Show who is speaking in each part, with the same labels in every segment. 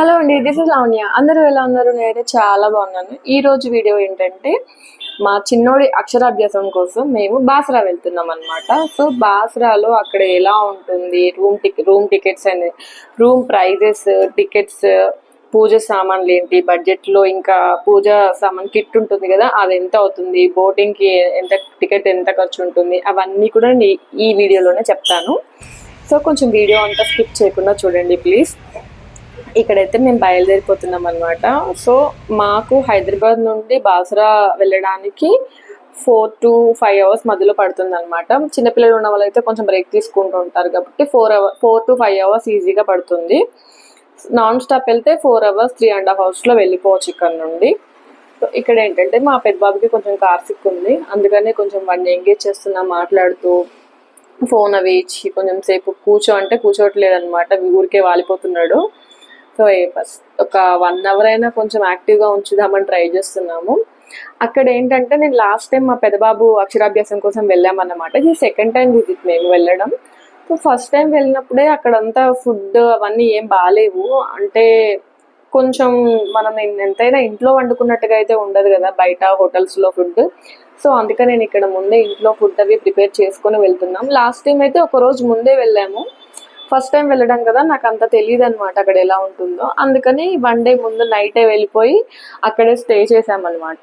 Speaker 1: Hello అండి, this is Lavanya. అందరూ ఎలా ఉన్నారు? నేనైతే చాలా బాగున్నాను. ఈ రోజు వీడియో ఏంటంటే మా చిన్నోడి అక్షరాభ్యాసం కోసం మేము బాసరా వెళ్తున్నాం అనమాట. సో బాసరాలో అక్కడ ఎలా ఉంటుంది, room tickets and room prices, tickets, పూజ సామాన్లు ఏంటి, బడ్జెట్లో ఇంకా పూజ సామాన్ కిట్ ఉంటుంది కదా, అది ఎంత అవుతుంది, బోటింగ్కి ఎంత టికెట్ ఎంత ఖర్చు ఉంటుంది, అవన్నీ కూడా ఈ వీడియోలోనే చెప్తాను. సో కొంచెం వీడియో అంతా స్కిప్ చేయకుండా చూడండి ప్లీజ్. ఇక్కడైతే మేము బయలుదేరిపోతున్నాం అనమాట. సో మాకు హైదరాబాద్ నుండి బాసరా వెళ్ళడానికి 4 to 5 hours మధ్యలో పడుతుంది అనమాట. చిన్నపిల్లలు ఉన్న వాళ్ళైతే కొంచెం బ్రేక్ తీసుకుంటూ ఉంటారు కాబట్టి 4 to 5 hours ఈజీగా పడుతుంది. నాన్ స్టాప్ వెళ్తే 4 hours 3.5 hours వెళ్ళిపోవచ్చు ఇక్కడ నుండి. సో ఇక్కడ ఏంటంటే మా పెద్ద బాబుకి కొంచెం కార్ సిక్ ఉంది, అందుకనే కొంచెం వాడిని ఎంగేజ్ చేస్తున్నా, మాట్లాడుతూ ఫోన్ అవి ఇచ్చి కొంచెం సేపు కూర్చో అంటే కూర్చోవట్లేదు అనమాట, ఊరికే వాలిపోతున్నాడు. సో ఫస్ట్ ఒక 1 hour అయినా కొంచెం యాక్టివ్గా ఉంచుదామని ట్రై చేస్తున్నాము. అక్కడ ఏంటంటే నేను లాస్ట్ టైం మా పెద్దబాబు అక్షరాభ్యాసం కోసం వెళ్ళామన్నమాట. ఇది సెకండ్ టైం విజిట్ మేము వెళ్ళడం. సో ఫస్ట్ టైం వెళ్ళినప్పుడే అక్కడంతా ఫుడ్ అవన్నీ ఏం బాగాలేవు, అంటే కొంచెం మనం ఎంతైనా ఇంట్లో వండుకున్నట్టుగా అయితే ఉండదు కదా బయట హోటల్స్లో ఫుడ్. సో అందుకని నేను ఇక్కడ ముందే ఇంట్లో ఫుడ్ అవి ప్రిపేర్ చేసుకొని వెళ్తున్నాం. లాస్ట్ టైం అయితే ఒక రోజు ముందే వెళ్ళాము, ఫస్ట్ టైం వెళ్ళడం కదా నాకు అంత తెలియదు అనమాట అక్కడ ఎలా ఉంటుందో. అందుకని 1 day ముందు నైటే వెళ్ళిపోయి అక్కడే స్టే చేసామన్నమాట.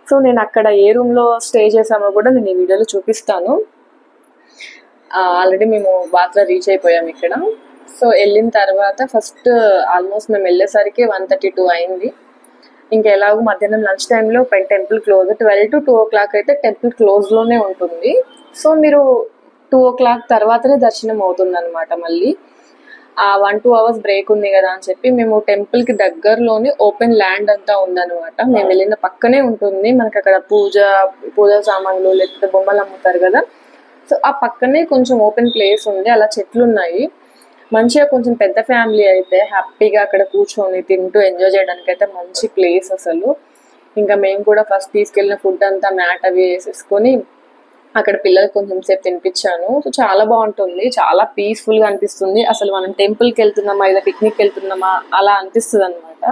Speaker 1: సో నేను అక్కడ ఏ రూమ్లో స్టే చేసామో కూడా నేను ఈ వీడియోలో చూపిస్తాను. ఆల్రెడీ మేము బాత్రా రీచ్ అయిపోయాము ఇక్కడ. సో వెళ్ళిన తర్వాత ఫస్ట్ ఆల్మోస్ట్ మేము వెళ్ళేసరికి 1:32 అయింది. ఇంకా ఎలాగో మధ్యాహ్నం లంచ్ టైంలో టెంపుల్ క్లోజ్, 12 to 2 o'clock అయితే టెంపుల్ క్లోజ్లోనే ఉంటుంది. సో మీరు 2 o'clock తర్వాతనే దర్శనం అవుతుంది అనమాట. మళ్ళీ ఆ 1-2 hours బ్రేక్ ఉంది కదా అని చెప్పి మేము టెంపుల్కి దగ్గరలోని ఓపెన్ ల్యాండ్ అంతా ఉందన్నమాట. మేము వెళ్ళిన పక్కనే ఉంటుంది మనకి అక్కడ పూజ సామాన్లు లేకపోతే బొమ్మలు అమ్ముతారు కదా. సో ఆ పక్కనే కొంచెం ఓపెన్ ప్లేస్ ఉంది, అలా చెట్లు ఉన్నాయి. మంచిగా కొంచెం పెద్ద ఫ్యామిలీ అయితే హ్యాపీగా అక్కడ కూర్చొని తింటూ ఎంజాయ్ చేయడానికి అయితే మంచి ప్లేస్ అసలు. ఇంకా మేము కూడా ఫస్ట్ తీసుకెళ్ళిన ఫుడ్ అంతా మ్యాట్ అవి వేసేసుకొని అక్కడ పిల్లలకు కొంచెం సేపు తినిపించాను. సో చాలా బాగుంటుంది, చాలా పీస్ఫుల్గా అనిపిస్తుంది. అసలు మనం టెంపుల్కి వెళ్తున్నామా లేదా పిక్నిక్కి వెళ్తున్నామా అలా అనిపిస్తుంది అనమాట.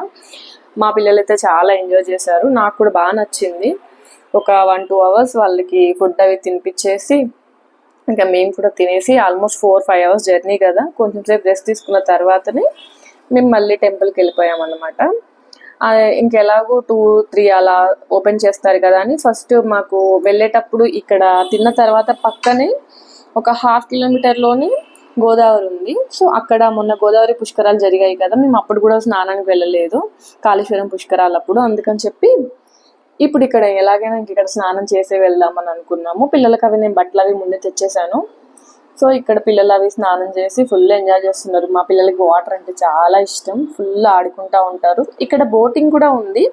Speaker 1: మా పిల్లలు అయితే చాలా ఎంజాయ్ చేశారు, నాకు కూడా బాగా నచ్చింది. ఒక 1-2 hours వాళ్ళకి ఫుడ్ అవి తినిపించేసి ఇంకా మేము కూడా తినేసి ఆల్మోస్ట్ 4-5 hours జర్నీ కదా, కొంచెం సేపు రెస్ట్ తీసుకున్న తర్వాతనే మేము మళ్ళీ టెంపుల్కి వెళ్ళిపోయామన్నమాట. ఇంకెలాగో 2-3 అలా ఓపెన్ చేస్తారు కదా అని ఫస్ట్ మాకు వెళ్ళేటప్పుడు ఇక్కడ తిన్న తర్వాత పక్కనే ఒక 1/2 kilometerలోని గోదావరి ఉంది. సో అక్కడ మొన్న గోదావరి పుష్కరాలు జరిగాయి కదా, మేము అప్పుడు కూడా స్నానానికి వెళ్ళలేదు, కాళేశ్వరం పుష్కరాలు అప్పుడు. అందుకని చెప్పి ఇప్పుడు ఇక్కడ ఎలాగైనా ఇక్కడ స్నానం చేసే వెళ్దామని అనుకున్నాము. పిల్లలకి అవి నేను బట్టలు అవి ముందే తెచ్చేసాను. సో ఇక్కడ పిల్లలు అవి స్నానం చేసి ఫుల్ ఎంజాయ్ చేస్తున్నారు. మా పిల్లలకి వాటర్ అంటే చాలా ఇష్టం, ఫుల్ ఆడుకుంటూ ఉంటారు. ఇక్కడ బోటింగ్ కూడా ఉంది,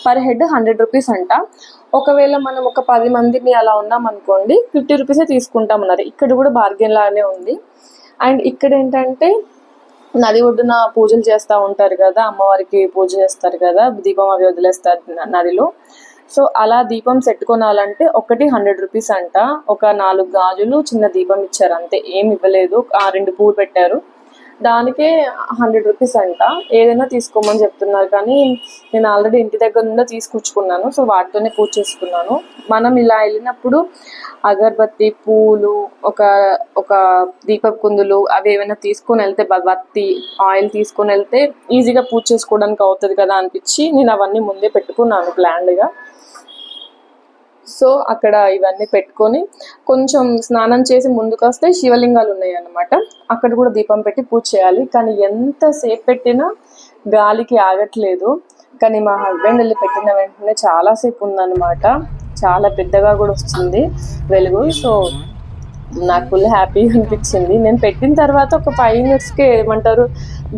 Speaker 1: పర్ హెడ్ 100 rupees అంట. ఒకవేళ మనం ఒక 10 మందిని అలా ఉన్నాం అనుకోండి 50 rupees తీసుకుంటామన్నారు. ఇక్కడ కూడా బార్గెన్ లానే ఉంది. అండ్ ఇక్కడ ఏంటంటే నది ఒడ్డున పూజలు చేస్తూ ఉంటారు కదా, అమ్మవారికి పూజ చేస్తారు కదా, దీపం అవి వదిలేస్తారు నదిలో. సో అలా దీపం సెట్ కొనాలంటే ఒకటి 100 rupees అంట. ఒక 4 గాజులు చిన్న దీపం ఇచ్చారు అంతే, ఏమి ఇవ్వలేదు. 2 పూలు పెట్టారు, దానికే 100 rupees అంట. ఏదైనా తీసుకోమని చెప్తున్నారు, కానీ నేను ఆల్రెడీ ఇంటి దగ్గర నుండే తీసుకొచ్చుకున్నాను. సో వాటితోనే పూజ చేసుకున్నాను. మనం ఇలా వెళ్ళినప్పుడు అగరబత్తి, పూలు, ఒక దీపపు కుందులు అవి ఏమైనా తీసుకొని వెళ్తే, బత్తి ఆయిల్ తీసుకొని వెళ్తే ఈజీగా పూజ చేసుకోవడానికి అవుతుంది కదా అనిపించి నేను అవన్నీ ముందే పెట్టుకున్నాను ప్లాన్డ్గా. సో అక్కడ ఇవన్నీ పెట్టుకొని కొంచెం స్నానం చేసి ముందుకు వస్తే శివలింగాలు ఉన్నాయి అన్నమాట, అక్కడ కూడా దీపం పెట్టి పూజ చేయాలి. కానీ ఎంతసేపు పెట్టినా గాలికి ఆగట్లేదు. కానీ మా హస్బెండ్ వెళ్ళి పెట్టిన వెంటనే చాలాసేపు ఉందన్నమాట, చాలా పెద్దగా కూడా వస్తుంది వెలుగు. సో నాకు ఫుల్ హ్యాపీగా అనిపించింది. నేను పెట్టిన తర్వాత ఒక 5 minutesకే ఏమంటారు,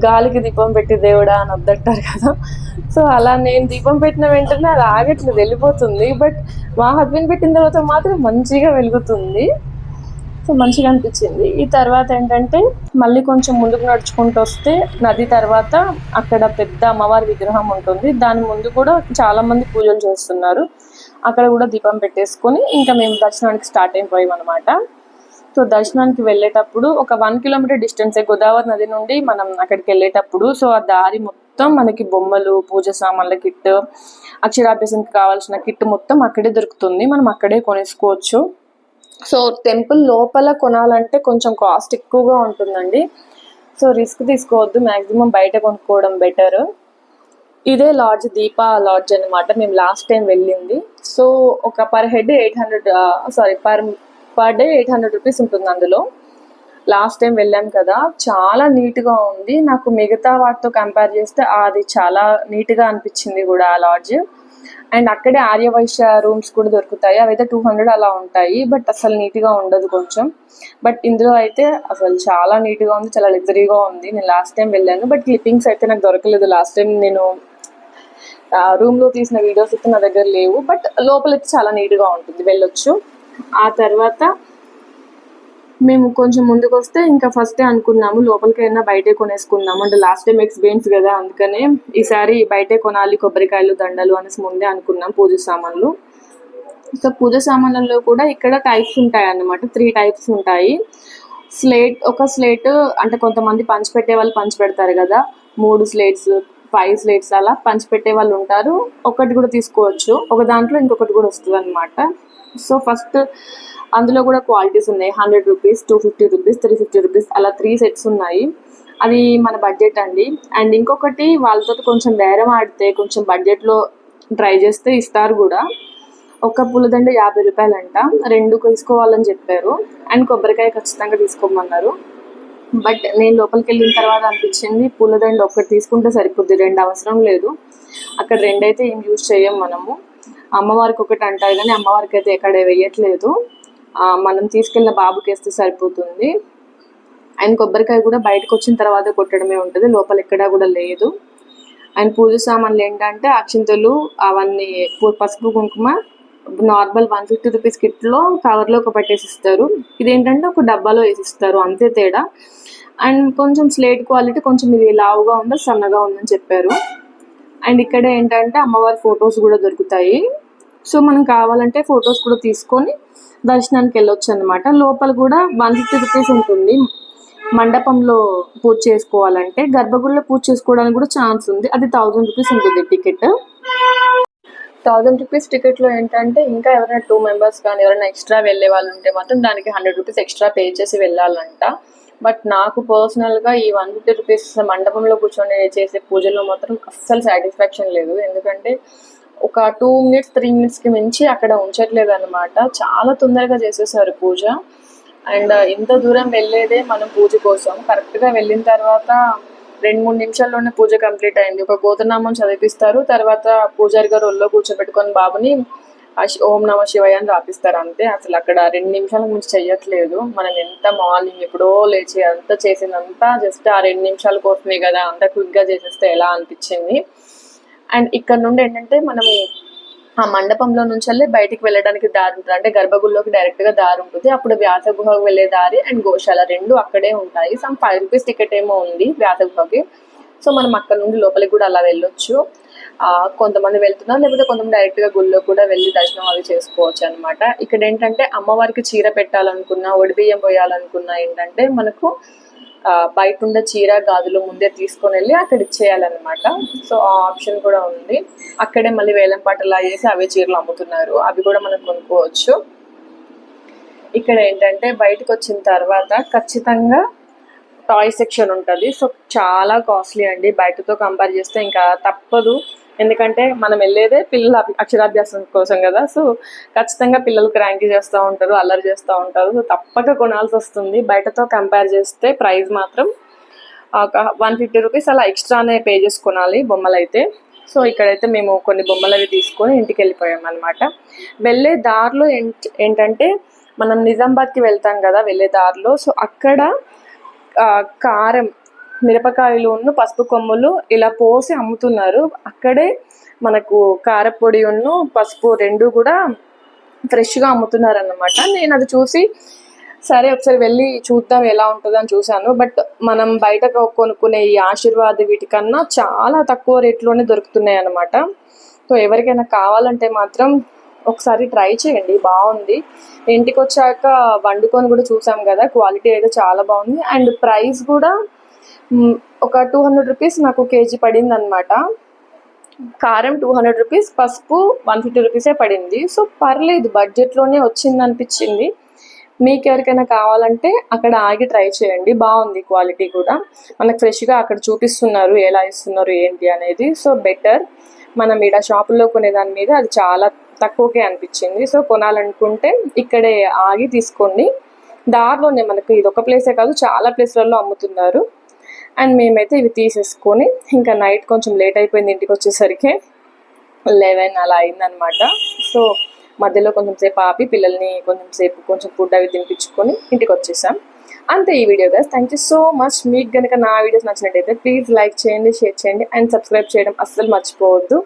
Speaker 1: గాలికి దీపం పెట్టి దేవుడా అని వద్దంటారు కదా. సో అలా నేను దీపం పెట్టిన వెంటనే అది ఆగట్లేదు, వెళ్ళిపోతుంది. బట్ మా హస్బెండ్ పెట్టిన తర్వాత మాత్రం మంచిగా వెలుగుతుంది. సో మంచిగా అనిపించింది. ఈ తర్వాత ఏంటంటే మళ్ళీ కొంచెం ముందుకు నడుచుకుంటూ వస్తే నది తర్వాత అక్కడ పెద్ద అమ్మవారి విగ్రహం ఉంటుంది, దాని ముందు కూడా చాలామంది పూజలు చేస్తున్నారు. అక్కడ కూడా దీపం పెట్టేసుకొని ఇంకా మేము దర్శనానికి స్టార్ట్ అయిపోయాం అనమాట. సో దర్శనానికి వెళ్ళేటప్పుడు ఒక 1 kilometer డిస్టెన్సే గోదావరి నది నుండి మనం అక్కడికి వెళ్ళేటప్పుడు. సో ఆ దారి మొత్తం మనకి బొమ్మలు, పూజ సామాన్ల కిట్, అక్షరాభ్యాసంకి కావాల్సిన కిట్ మొత్తం అక్కడే దొరుకుతుంది. మనం అక్కడే కొనేసుకోవచ్చు. సో టెంపుల్ లోపల కొనాలంటే కొంచెం కాస్ట్ ఎక్కువగా ఉంటుందండి. సో రిస్క్ తీసుకోవద్దు, మ్యాక్సిమం బయట కొనుక్కోవడం బెటర్. ఇదే లాడ్జ్, దీపా లాడ్జ్ అనమాట మేము లాస్ట్ టైం వెళ్ళింది. సో ఒక per head 800 per day 800 rupees ఉంటుంది అందులో. లాస్ట్ టైం వెళ్ళాం కదా, చాలా నీట్గా ఉంది. నాకు మిగతా వాటితో కంపేర్ చేస్తే అది చాలా నీట్గా అనిపించింది కూడా ఆ లాడ్జ్. అండ్ అక్కడే ఆర్యవైశ్య రూమ్స్ కూడా దొరుకుతాయి, అవైతే 200 అలా ఉంటాయి. బట్ అసలు నీట్గా ఉండదు కొంచెం. బట్ ఇందులో అయితే అసలు చాలా నీట్గా ఉంది, చాలా లగ్జరీగా ఉంది. నేను లాస్ట్ టైం వెళ్ళాను, బట్ క్లిప్పింగ్స్ అయితే నాకు దొరకలేదు. లాస్ట్ టైం నేను రూమ్లో తీసిన వీడియోస్ అయితే నా దగ్గర లేవు. బట్ లోపలైతే చాలా నీట్గా ఉంటుంది, వెళ్ళొచ్చు. ఆ తర్వాత మేము కొంచెం ముందుకు వస్తే ఇంకా ఫస్టే అనుకున్నాము లోపలికైనా బయటే కొనేసుకున్నాము. అంటే లాస్ట్ టైం ఎక్స్పీరియన్స్ కదా, అందుకనే ఈసారి బయటే కొనాలి కొబ్బరికాయలు, దండలు అనేసి ముందే అనుకున్నాం పూజ సామాన్లు. సో పూజ సామాన్లలో కూడా ఇక్కడ టైప్స్ ఉంటాయి అన్నమాట, 3 టైప్స్ ఉంటాయి. ఒక స్లేట్ అంటే కొంతమంది పంచిపెట్టే వాళ్ళు పంచిపెడతారు కదా, 3 స్లేట్స్ 5 స్లేట్స్ అలా పంచిపెట్టే వాళ్ళు ఉంటారు. ఒకటి కూడా తీసుకోవచ్చు, ఒక దాంట్లో ఇంకొకటి కూడా వస్తుంది అనమాట. సో ఫస్ట్ అందులో కూడా క్వాలిటీస్ ఉన్నాయి. 100 రూపీస్, 250 రూపీస్, 350 రూపీస్ అలా 3 సెట్స్ ఉన్నాయి. అది మన బడ్జెట్ అండి. అండ్ ఇంకొకటి వాళ్ళతో కొంచెం బేరం ఆడితే కొంచెం బడ్జెట్లో ట్రై చేస్తే ఇస్తారు కూడా. ఒక పూలదండ 50 రూపాయలంట, 2 తీసుకోవాలని చెప్పారు. అండ్ కొబ్బరికాయ ఖచ్చితంగా తీసుకోమన్నారు. బట్ నేను లోపలికి వెళ్ళిన తర్వాత అనిపించింది పూలదండ ఒక్కటి తీసుకుంటే సరిపోద్ది, 2 అవసరం లేదు. అక్కడ 2 అయితే ఏం యూజ్ చేయం మనము. అమ్మవారికి ఒకటి అంటారు కానీ అమ్మవారికి అయితే ఎక్కడ వేయట్లేదు, మనం తీసుకెళ్ళిన బాబుకి వేస్తే సరిపోతుంది. అండ్ కొబ్బరికాయ కూడా బయటకు వచ్చిన తర్వాత కొట్టడమే ఉంటుంది, లోపల ఎక్కడా కూడా లేదు. అండ్ పూజ సామాన్లు ఏంటంటే అక్షింతలు అవన్నీ, పసుపు కుంకుమ నార్మల్ 150 రూపీస్ కిట్లో కవర్లో ఒక పట్టేసిస్తారు. ఇదేంటంటే ఒక డబ్బాలో వేసిస్తారు, అంతే తేడా. అండ్ కొంచెం స్లేట్ క్వాలిటీ కొంచెం ఇది లావుగా ఉందా సన్నగా ఉందని చెప్పారు. అండ్ ఇక్కడ ఏంటంటే అమ్మవారి ఫొటోస్ కూడా దొరుకుతాయి. సో మనం కావాలంటే ఫొటోస్ కూడా తీసుకొని దర్శనానికి వెళ్ళొచ్చు అనమాట. లోపల కూడా 150 రూపీస్ ఉంటుంది మండపంలో పూజ చేసుకోవాలంటే. గర్భగుడిలో పూజ చేసుకోవడానికి కూడా ఛాన్స్ ఉంది, అది 1000 రూపీస్ ఉంటుంది టికెట్. 1000 రూపీస్ టికెట్లో ఏంటంటే ఇంకా ఎవరైనా 2 మెంబర్స్ కానీ ఎవరైనా ఎక్స్ట్రా వెళ్ళే వాళ్ళు ఉంటే మాత్రం దానికి 100 రూపీస్ ఎక్స్ట్రా పే చేసి వెళ్ళాలంట. బట్ నాకు పర్సనల్గా ఈ 150 రూపీస్ మండపంలో కూర్చొని చేసే పూజలో మాత్రం అస్సలు సాటిస్ఫాక్షన్ లేదు. ఎందుకంటే ఒక 2 మినిట్స్ 3 మినిట్స్కి మించి అక్కడ ఉంచట్లేదు అనమాట. చాలా తొందరగా చేసేసారు పూజ. అండ్ ఇంత దూరం వెళ్ళేదే మనం పూజ కోసం, కరెక్ట్గా వెళ్ళిన తర్వాత 2-3 నిమిషాల్లోనే పూజ కంప్లీట్ అయింది. ఒక గోతనామం చదివిస్తారు, తర్వాత పూజారి గారు ఒళ్ళో కూర్చోబెట్టుకొని బాబుని ఓం నమ శివయ్య అని రాపిస్తారు, అంతే. అసలు అక్కడ 2 నిమిషాలకు మించి చెయ్యట్లేదు. మనం ఎంత మార్నింగ్ ఎప్పుడో లేచి అంతా చేసిందంతా జస్ట్ ఆ 2 నిమిషాల కోసమే కదా, అంత క్విక్గా చేసేస్తే ఎలా అనిపించింది. అండ్ ఇక్కడ నుండి ఏంటంటే మనం ఆ మండపంలో నుంచి బయటికి వెళ్ళడానికి దారి ఉంటుంది, అంటే గర్భగుడిలోకి డైరెక్ట్గా దారి ఉంటుంది. అప్పుడు వ్యాసగుహకు వెళ్ళే దారి అండ్ గోశాల 2 అక్కడే ఉంటాయి. సమ్ 5 రూపీస్ టికెట్ ఏమో ఉంది వ్యాసగుహకి. సో మనం అక్కడ నుండి లోపలికి కూడా అలా వెళ్ళొచ్చు. కొంతమంది వెళ్తున్నారు, లేకపోతే కొంతమంది డైరెక్ట్గా గుళ్ళో కూడా వెళ్ళి దర్శనం అవి చేసుకోవచ్చు అనమాట. ఇక్కడ ఏంటంటే అమ్మవారికి చీర పెట్టాలనుకున్నా, ఒడిబియ్యం పోయాలనుకున్నా ఏంటంటే మనకు బయట ఉండే చీర గాజులు ముందే తీసుకొని వెళ్ళి అక్కడ ఇచ్చేయాలన్నమాట. సో ఆ ఆప్షన్ కూడా ఉంది. అక్కడే మళ్ళీ వేలం పాటలా చేసి అవే చీరలు అమ్ముతున్నారు, అవి కూడా మనం కొనుక్కోవచ్చు. ఇక్కడ ఏంటంటే బయటకు వచ్చిన తర్వాత ఖచ్చితంగా టాయ్ సెక్షన్ ఉంటుంది. సో చాలా కాస్ట్లీ అండి, బయటతో కంపేర్ చేస్తే ఇంకా తప్పదు. ఎందుకంటే మనం వెళ్ళేదే పిల్లల అక్షరాభ్యాసం కోసం కదా. సో ఖచ్చితంగా పిల్లలు క్రాంకీ చేస్తూ ఉంటారు, అల్లరి చేస్తూ ఉంటారు. సో తప్పక కొనాల్సి వస్తుంది. బయటతో కంపేర్ చేస్తే ప్రైస్ మాత్రం ఒక 150 రూపీస్ అలా ఎక్స్ట్రానే పే చేసి కొనాలి బొమ్మలు అయితే. సో ఇక్కడైతే మేము కొన్ని బొమ్మలు అవి తీసుకొని ఇంటికి వెళ్ళిపోయాం అనమాట. వెళ్ళే దారిలో ఏంటంటే మనం నిజామాబాద్కి వెళ్తాం కదా వెళ్ళే దారిలో, సో అక్కడ కారం, మిరపకాయలు, పసుపు కొమ్ములు ఇలా పోసి అమ్ముతున్నారు. అక్కడే మనకు కారపొడి పసుపు 2 కూడా ఫ్రెష్గా అమ్ముతున్నారు అన్నమాట. నేను అది చూసి సరే ఒకసారి వెళ్ళి చూద్దాం ఎలా ఉంటుందో అని చూశాను. బట్ మనం బయట కొనుక్కునే ఈ ఆశీర్వాద్ వీటికన్నా చాలా తక్కువ రేట్లోనే దొరుకుతున్నాయి అన్నమాట. సో ఎవరికైనా కావాలంటే మాత్రం ఒకసారి ట్రై చేయండి, బాగుంది. ఇంటికి వచ్చాక వండుకొని కూడా చూసాం కదా, క్వాలిటీ అయితే చాలా బాగుంది. అండ్ ప్రైస్ కూడా ఒక 200 రూపీస్ నాకు కేజీ పడింది అనమాట. కారం 200 రూపీస్, పసుపు 150 రూపీసే పడింది. సో పర్లేదు, బడ్జెట్లోనే వచ్చింది అనిపించింది. మీకు ఎవరికైనా కావాలంటే అక్కడ ఆగి ట్రై చేయండి, బాగుంది క్వాలిటీ కూడా. మనకు ఫ్రెష్గా అక్కడ చూపిస్తున్నారు ఎలా ఇస్తున్నారు ఏంటి అనేది. సో బెటర్, మనం ఇక్కడ షాపుల్లో కొనే దాని మీద అది చాలా తక్కువకే అనిపించింది. సో కొనాలనుకుంటే ఇక్కడే ఆగి తీసుకోండి. దారిలోనే మనకు ఇది ఒక ప్లేసే కాదు, చాలా ప్లేస్లలో అమ్ముతున్నారు. అండ్ మేమైతే ఇవి తీసేసుకొని ఇంకా నైట్ కొంచెం లేట్ అయిపోయింది, ఇంటికి వచ్చేసరికి 11 అలా అయిందనమాట. సో మధ్యలో కొంచెం సేపు ఆపి పిల్లల్ని కొంచెం ఫుడ్ అవి తినిపించుకొని ఇంటికి వచ్చేసాం. అంతే ఈ video guys. Thank you so much. మీకు కనుక నా వీడియోస్ నచ్చినట్టయితే ప్లీజ్ లైక్ చేయండి, షేర్ చేయండి అండ్ సబ్స్క్రైబ్ చేయడం అస్సలు మర్చిపోవద్దు.